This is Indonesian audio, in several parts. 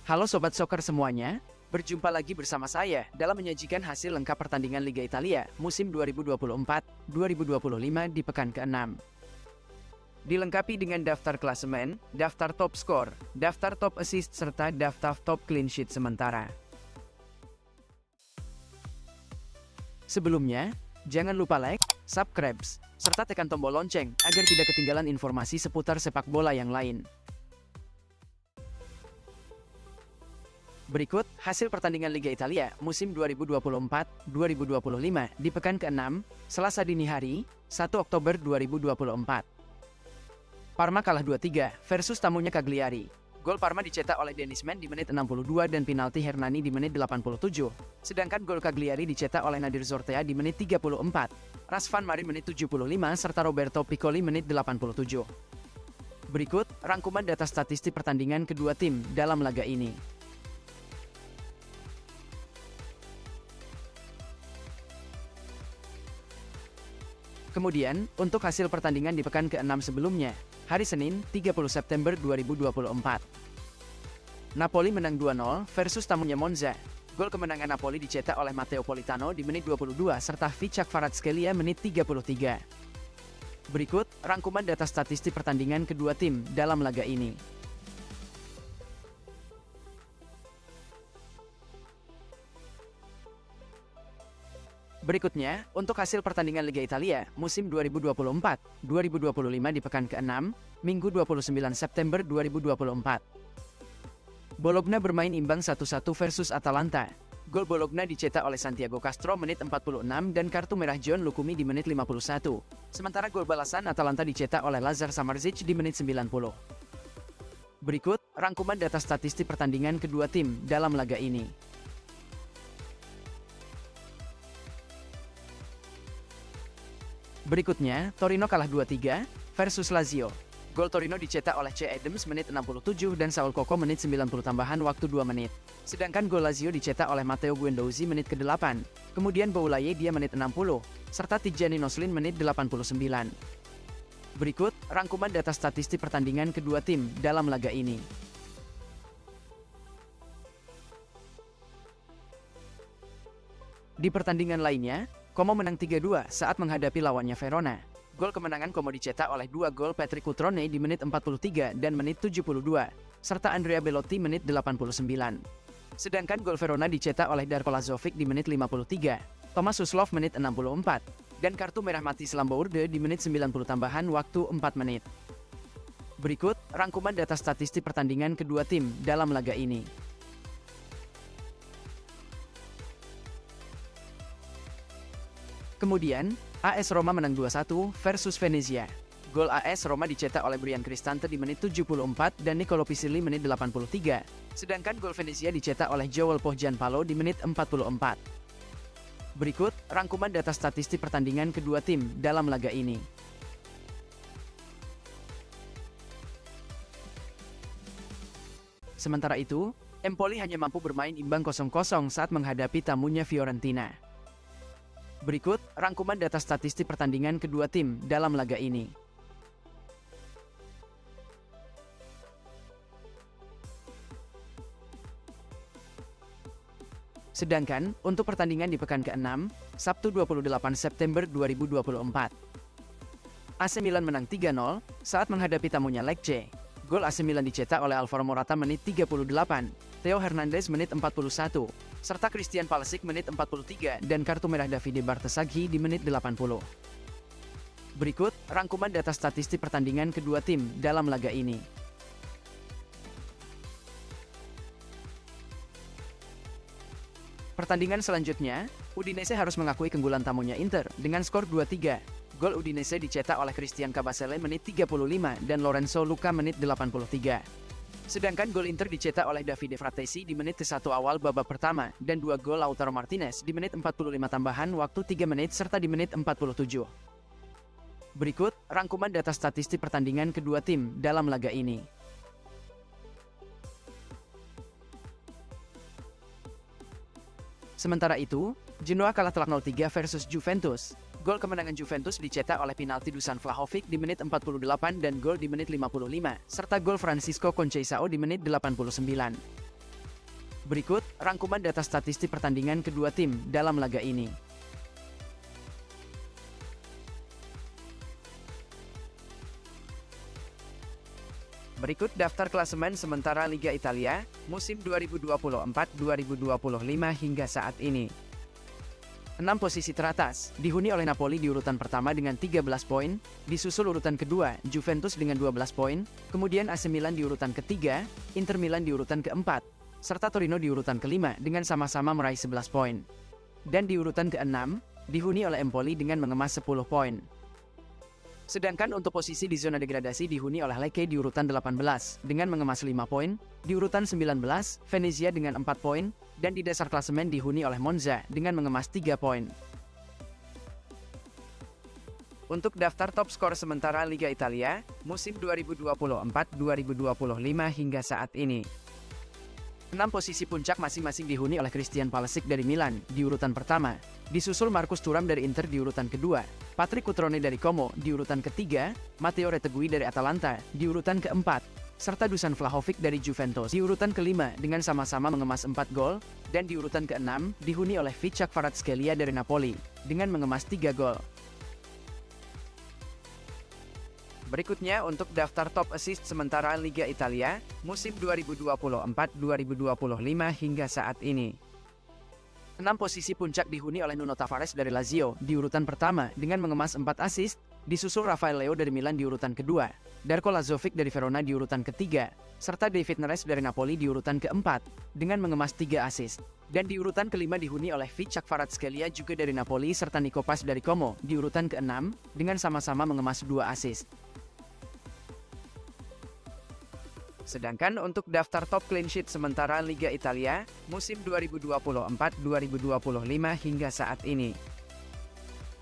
Halo Sobat Soccer semuanya, berjumpa lagi bersama saya dalam menyajikan hasil lengkap pertandingan Liga Italia musim 2024-2025 di pekan ke-6. Dilengkapi dengan daftar klasemen, daftar top skor, daftar top assist, serta daftar top clean sheet sementara. Sebelumnya, jangan lupa like, subscribe, serta tekan tombol lonceng agar tidak ketinggalan informasi seputar sepak bola yang lain. Berikut hasil pertandingan Liga Italia musim 2024-2025 di pekan ke-6, Selasa dini hari, 1 Oktober 2024. Parma kalah 2-3 versus tamunya Cagliari. Gol Parma dicetak oleh Dennis Mendy di menit 62 dan penalti Hernani di menit 87. Sedangkan gol Cagliari dicetak oleh Nadir Zortea di menit 34, Razvan Marin menit 75 serta Roberto Piccoli menit 87. Berikut rangkuman data statistik pertandingan kedua tim dalam laga ini. Kemudian, untuk hasil pertandingan di pekan ke-6 sebelumnya, hari Senin, 30 September 2024. Napoli menang 2-0 versus tamunya Monza. Gol kemenangan Napoli dicetak oleh Matteo Politano di menit 22 serta Vichak Kvaratskhelia menit 33. Berikut rangkuman data statistik pertandingan kedua tim dalam laga ini. Berikutnya, untuk hasil pertandingan Liga Italia musim 2024-2025 di pekan ke-6, Minggu 29 September 2024. Bologna bermain imbang 1-1 versus Atalanta. Gol Bologna dicetak oleh Santiago Castro menit 46 dan kartu merah John Lukumi di menit 51. Sementara gol balasan Atalanta dicetak oleh Lazar Samardzic di menit 90. Berikut rangkuman data statistik pertandingan kedua tim dalam laga ini. Berikutnya, Torino kalah 2-3 versus Lazio. Gol Torino dicetak oleh C. Adams menit 67 dan Saul Koko menit 90 tambahan waktu 2 menit. Sedangkan gol Lazio dicetak oleh Matteo Guendouzi menit ke-8, kemudian Boulaye dia menit 60, serta Tijani Noslin menit 89. Berikut rangkuman data statistik pertandingan kedua tim dalam laga ini. Di pertandingan lainnya, Como menang 3-2 saat menghadapi lawannya Verona. Gol kemenangan Como dicetak oleh 2 gol Patrick Cutrone di menit 43 dan menit 72, serta Andrea Belotti menit 89. Sedangkan gol Verona dicetak oleh Darko Lazovic di menit 53, Thomas Suslov menit 64, dan kartu merah Mathis Lambourde di menit 90 tambahan waktu 4 menit. Berikut rangkuman data statistik pertandingan kedua tim dalam laga ini. Kemudian, AS Roma menang 2-1 versus Venezia. Gol AS Roma dicetak oleh Brian Cristante di menit 74 dan Nicolo Pisilli menit 83. Sedangkan gol Venezia dicetak oleh Joel Pohjanpalo di menit 44. Berikut rangkuman data statistik pertandingan kedua tim dalam laga ini. Sementara itu, Empoli hanya mampu bermain imbang 0-0 saat menghadapi tamunya Fiorentina. Berikut rangkuman data statistik pertandingan kedua tim dalam laga ini. Sedangkan untuk pertandingan di pekan ke-6, Sabtu 28 September 2024. AC Milan menang 3-0 saat menghadapi tamunya Lecce. Gol AC Milan dicetak oleh Alvaro Morata menit 38, Theo Hernandez menit 41, serta Christian Pulisic menit 43 dan kartu merah Davide Bartesaghi di menit 80. Berikut rangkuman data statistik pertandingan kedua tim dalam laga ini. Pertandingan selanjutnya, Udinese harus mengakui keunggulan tamunya Inter dengan skor 2-3. Gol Udinese dicetak oleh Christian Kabasele menit 35 dan Lorenzo Luca menit 83. Sedangkan gol Inter dicetak oleh Davide Fratesi di menit ke-1 awal babak pertama dan 2 gol Lautaro Martinez di menit 45 tambahan waktu 3 menit serta di menit 47. Berikut rangkuman data statistik pertandingan kedua tim dalam laga ini. Sementara itu, Genoa kalah telak 0-3 versus Juventus. Gol kemenangan Juventus dicetak oleh penalti Dusan Vlahovic di menit 48 dan gol di menit 55, serta gol Francisco Conceição di menit 89. Berikut, rangkuman data statistik pertandingan kedua tim dalam laga ini. Berikut daftar klasemen sementara Liga Italia, musim 2024-2025 hingga saat ini. 6 posisi teratas, dihuni oleh Napoli di urutan pertama dengan 13 poin, disusul urutan kedua, Juventus dengan 12 poin, kemudian AC Milan di urutan ketiga, Inter Milan di urutan keempat, serta Torino di urutan kelima dengan sama-sama meraih 11 poin. Dan di urutan keenam, dihuni oleh Empoli dengan mengemas 10 poin. Sedangkan untuk posisi di zona degradasi dihuni oleh Lecce di urutan 18 dengan mengemas 5 poin, di urutan 19 Venezia dengan 4 poin, dan di dasar klasemen dihuni oleh Monza dengan mengemas 3 poin. Untuk daftar top skor sementara Liga Italia, musim 2024-2025 hingga saat ini. 6 posisi puncak masing-masing dihuni oleh Christian Pulisic dari Milan di urutan pertama, disusul Marcus Thuram dari Inter di urutan kedua, Patrick Cutrone dari Como di urutan ketiga, Matteo Retegui dari Atalanta di urutan keempat, serta Dusan Vlahovic dari Juventus di urutan kelima dengan sama-sama mengemas 4 gol, dan di urutan keenam dihuni oleh Vichak Kvaratskhelia dari Napoli dengan mengemas 3 gol. Berikutnya untuk daftar top assist sementara Liga Italia, musim 2024-2025 hingga saat ini. 6 posisi puncak dihuni oleh Nuno Tavares dari Lazio di urutan pertama dengan mengemas 4 assist, disusul Rafael Leao dari Milan di urutan kedua, Darko Lazovic dari Verona di urutan ketiga, serta David Neres dari Napoli di urutan keempat dengan mengemas 3 assist. Dan di urutan kelima dihuni oleh Vichak Kvaratskhelia juga dari Napoli serta Nico Pas dari Como di urutan keenam dengan sama-sama mengemas 2 assist. Sedangkan untuk daftar top clean sheet sementara Liga Italia, musim 2024-2025 hingga saat ini.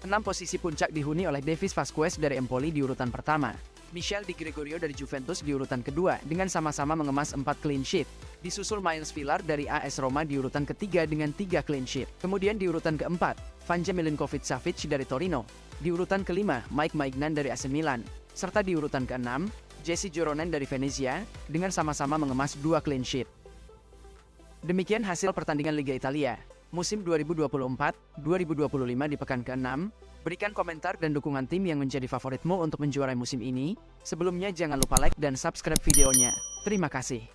6 posisi puncak dihuni oleh Davis Vazquez dari Empoli di urutan pertama, Michel Di Gregorio dari Juventus di urutan kedua dengan sama-sama mengemas 4 clean sheet, disusul Miles Villar dari AS Roma di urutan ketiga dengan 3 clean sheet. Kemudian di urutan keempat, Vanja Milinkovic-Savic dari Torino, di urutan kelima Mike Maignan dari AC Milan, serta di urutan keenam, Jesse Joronen dari Venezia, dengan sama-sama mengemas 2 clean sheet. Demikian hasil pertandingan Liga Italia, musim 2024-2025 di pekan ke-6. Berikan komentar dan dukungan tim yang menjadi favoritmu untuk menjuarai musim ini. Sebelumnya jangan lupa like dan subscribe videonya. Terima kasih.